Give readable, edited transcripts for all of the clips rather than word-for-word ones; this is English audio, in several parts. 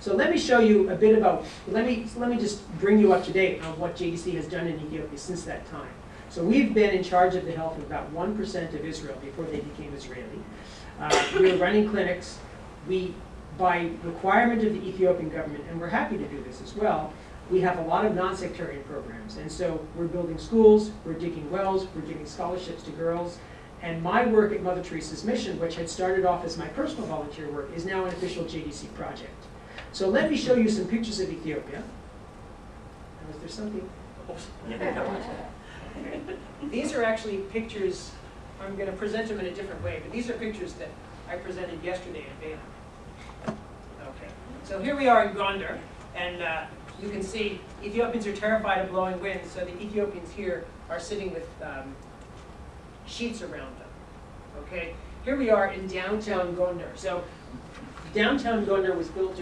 So let me show you a bit about, let me just bring you up to date on what JDC has done in Ethiopia since that time. So we've been in charge of the health of about 1% of Israel before they became Israeli. We were running clinics. We, by requirement of the Ethiopian government, and we're happy to do this as well, we have a lot of non-sectarian programs. And so we're building schools, we're digging wells, we're giving scholarships to girls. And my work at Mother Teresa's mission, which had started off as my personal volunteer work, is now an official JDC project. So let me show you some pictures of Ethiopia. Now, is there something? Okay. These are actually pictures, I'm going to present them in a different way, but these are pictures that I presented yesterday at Bela. Okay. So here we are in Gondar, and you can see Ethiopians are terrified of blowing winds, so the Ethiopians here are sitting with sheets around them. Okay, here we are in downtown Gondar. So downtown Gondar was built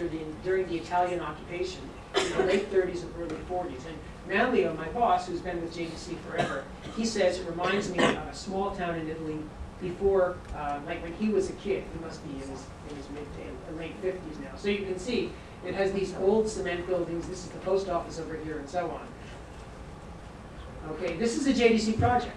during the Italian occupation in the late 30s and early 40s. And Manlio, my boss, who's been with JDC forever, he says it reminds me of a small town in Italy before, like when he was a kid. He must be in his late 50s now. So you can see it has these old cement buildings. This is the post office over here, and so on. Okay, this is a JDC project.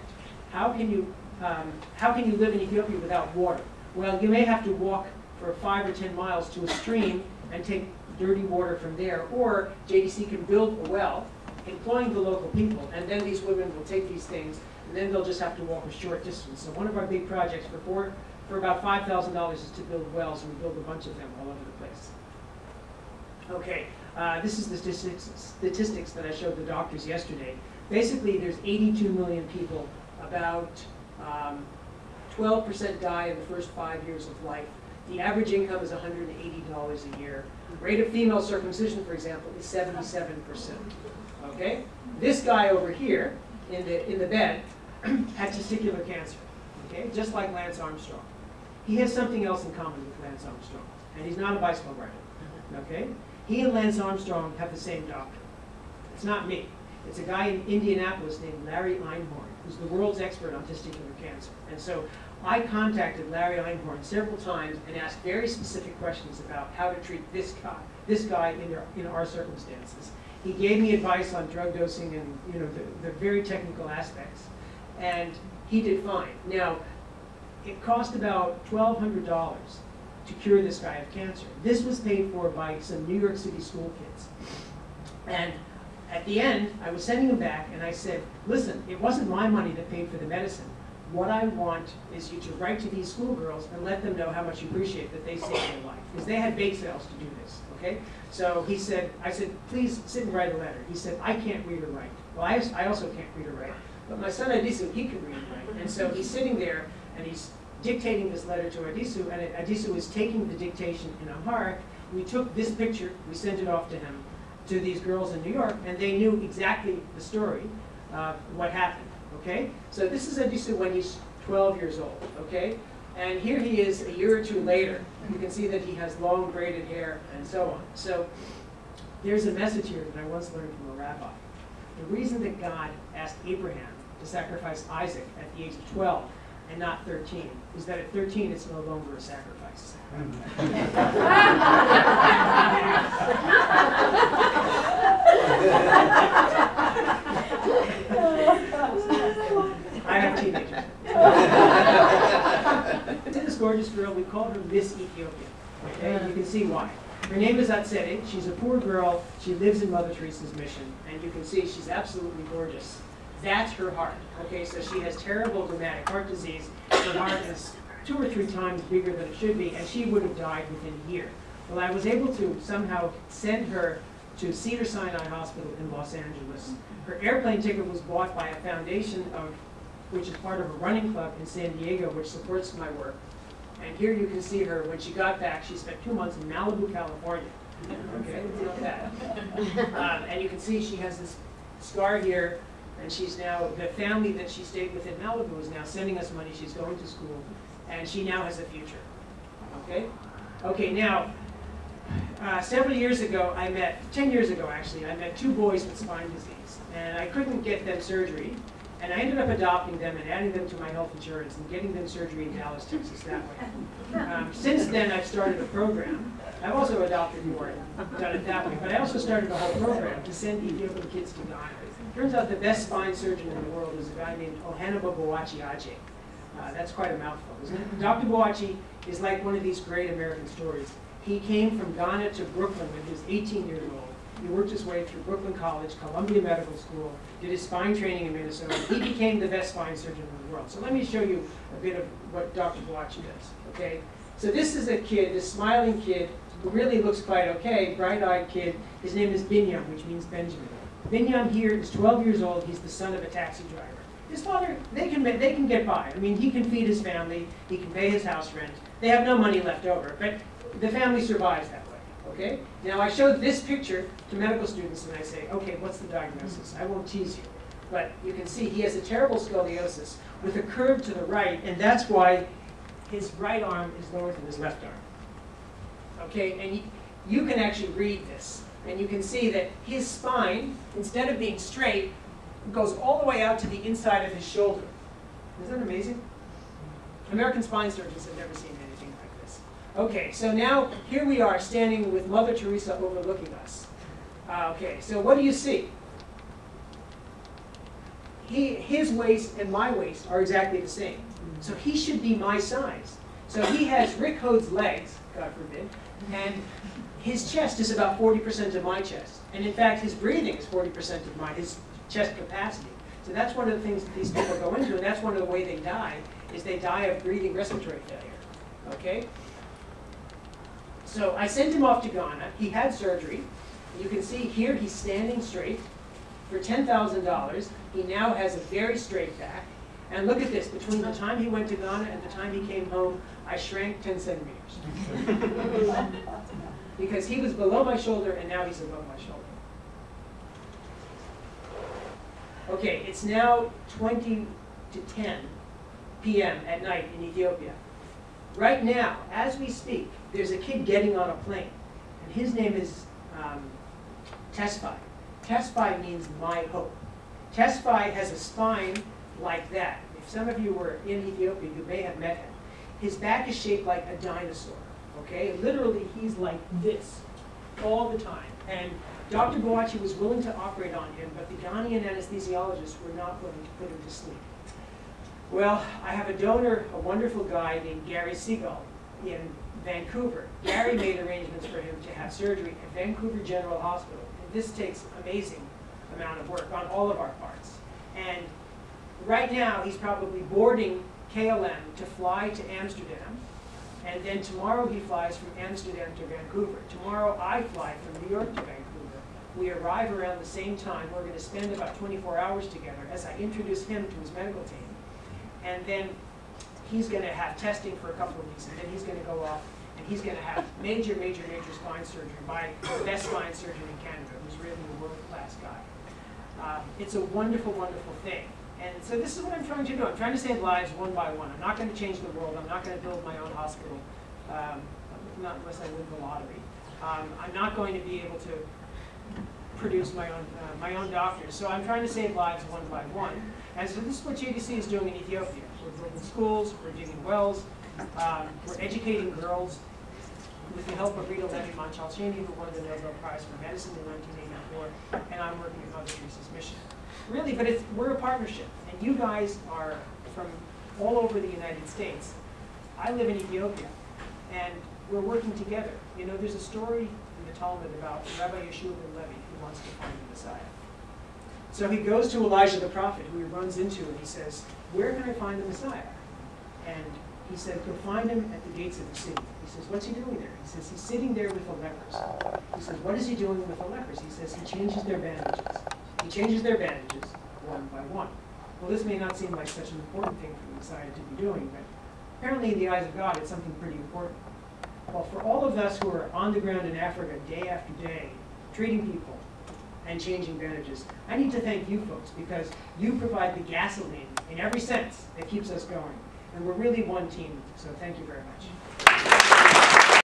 How can you live in Ethiopia without water? Well, you may have to walk for 5 or 10 miles to a stream and take dirty water from there, or JDC can build a well, employing the local people, and then these women will take these things, and then they'll just have to walk a short distance. So one of our big projects for about $5,000 is to build wells, and we build a bunch of them all over the place. Okay, this is the statistics that I showed the doctors yesterday. Basically, there's 82 million people. About 12% die in the first 5 years of life. The average income is $180 a year. Rate of female circumcision, for example, is 77%. Okay? This guy over here in the bed had testicular cancer. Okay? Just like Lance Armstrong. He has something else in common with Lance Armstrong, and he's not a bicycle rider. Okay? He and Lance Armstrong have the same doctor. It's not me. It's a guy in Indianapolis named Larry Einhorn, who's the world's expert on testicular cancer. And so I contacted Larry Einhorn several times and asked very specific questions about how to treat this guy in our circumstances. He gave me advice on drug dosing and the very technical aspects, and he did fine. Now, it cost about $1,200 to cure this guy of cancer. This was paid for by some New York City school kids. And at the end, I was sending him back, and I said, listen, it wasn't my money that paid for the medicine. What I want is you to write to these schoolgirls and let them know how much you appreciate that they saved their life. Because they had bake sales to do this, okay? So he said, I said, please sit and write a letter. He said, I can't read or write. Well, I also can't read or write. But my son Adisu, he can read and write. And so he's sitting there, and he's dictating this letter to Adisu, and Adisu is taking the dictation in Amharic. We took this picture, we sent it off to him, to these girls in New York, and they knew exactly the story of what happened, okay? So this is Adisu when he's 12 years old, okay? And here he is a year or two later. You can see that he has long braided hair and so on. So there's a message here that I once learned from a rabbi. The reason that God asked Abraham to sacrifice Isaac at the age of 12 and not 13 is that at 13 it's no longer a sacrifice. I have teenagers. This gorgeous girl, we call her Miss Ethiopia. Okay, you can see why. Her name is Atsede. She's a poor girl. She lives in Mother Teresa's mission, and you can see she's absolutely gorgeous. That's her heart. Okay, so she has terrible rheumatic heart disease. Her heart is 2 or 3 times bigger than it should be, and she would have died within a year. Well, I was able to somehow send her to Cedars-Sinai Hospital in Los Angeles. Her airplane ticket was bought by a foundation which is part of a running club in San Diego, which supports my work. And here you can see her when she got back. She spent 2 months in Malibu, California. Okay, it's not bad. And you can see she has this scar here, and she's now, the family that she stayed with in Malibu is now sending us money. She's going to school, and she now has a future. Okay? Okay, now, several years ago, 10 years ago actually, I met 2 boys with spine disease, and I couldn't get them surgery. And I ended up adopting them and adding them to my health insurance and getting them surgery in Dallas, Texas that way. Since then, I've started a program. I've also adopted more and done it that way. But I also started a whole program to send Ethiopian kids to Ghana. Turns out the best spine surgeon in the world is a guy named Ohanaba Boachi Ache. That's quite a mouthful, isn't it? Dr. Boachi is like one of these great American stories. He came from Ghana to Brooklyn when he was 18 years old. He worked his way through Brooklyn College, Columbia Medical School, did his spine training in Minnesota. He became the best spine surgeon in the world. So let me show you a bit of what Dr. Boachi does, okay? So this is a kid, this smiling kid, who really looks quite okay, bright-eyed kid. His name is Binyam, which means Benjamin. Binyam here is 12 years old. He's the son of a taxi driver. His father, they can get by. I mean, he can feed his family. He can pay his house rent. They have no money left over, but the family survives that way, okay? Now, I showed this picture to medical students, and I say, okay, what's the diagnosis? I won't tease you, but you can see he has a terrible scoliosis with a curve to the right, and that's why his right arm is lower than his left arm, okay? And you can actually read this, and you can see that his spine, instead of being straight, goes all the way out to the inside of his shoulder. Isn't that amazing? American spine surgeons have never seen anything like this. Okay, so now here we are standing with Mother Teresa overlooking us. Okay, so what do you see? His waist and my waist are exactly the same. So he should be my size. So he has Rick Hodes' legs, God forbid, and his chest is about 40% of my chest. And in fact, his breathing is 40% of his chest capacity. So that's one of the things that these people go into, and that's one of the ways they die, is they die of breathing respiratory failure, okay? So I sent him off to Ghana. He had surgery. You can see here he's standing straight for $10,000. He now has a very straight back. And look at this, between the time he went to Ghana and the time he came home, I shrank 10 centimeters. Because he was below my shoulder, and now he's above my shoulder. Okay, it's now 20 to 10 p.m. at night in Ethiopia. Right now, as we speak, there's a kid getting on a plane, and his name is Tesfaye. Tesfaye means my hope. Tesfaye has a spine like that. If some of you were in Ethiopia, you may have met him. His back is shaped like a dinosaur, okay? Literally, he's like this all the time. And Dr. Boachi was willing to operate on him, but the Ghanaian anesthesiologists were not willing to put him to sleep. Well, I have a donor, a wonderful guy named Gary Seagull in Vancouver. Gary made arrangements for him to have surgery at Vancouver General Hospital. And this takes amazing amount of work on all of our parts. And right now, he's probably boarding KLM to fly to Amsterdam. And then tomorrow he flies from Amsterdam to Vancouver. Tomorrow I fly from New York to Vancouver. We arrive around the same time. We're going to spend about 24 hours together as I introduce him to his medical team. And then he's going to have testing for a couple of weeks, and then he's going to go off, and he's going to have major spine surgery by the best spine surgeon in Canada, who's really a world-class guy. It's a wonderful, wonderful thing. And so this is what I'm trying to do. I'm trying to save lives one by one. I'm not going to change the world. I'm not going to build my own hospital, not unless I win the lottery. I'm not going to be able to produce my own doctors. So I'm trying to save lives one by one. And so this is what JDC is doing in Ethiopia. We're building schools, we're digging wells, we're educating girls with the help of Rita Levi-Montalcini, who won the Nobel Prize for Medicine in 1984, and I'm working with Mother Teresa's mission. Really, but we're a partnership, and you guys are from all over the United States. I live in Ethiopia, and we're working together. You know, there's a story in the Talmud about Rabbi Yeshua ben Levi who wants to find the Messiah. So he goes to Elijah the prophet, who he runs into, and he says, "Where can I find the Messiah?" And he said, "Go find him at the gates of the city." He says, "What's he doing there?" He says, "He's sitting there with the lepers." He says, "What is he doing with the lepers?" He says, "He changes their bandages." He changes their bandages one by one. Well, this may not seem like such an important thing for the Messiah to be doing, but apparently in the eyes of God, it's something pretty important. Well, for all of us who are on the ground in Africa day after day, treating people and changing bandages, I need to thank you folks, because you provide the gasoline in every sense that keeps us going. And we're really one team, so thank you very much.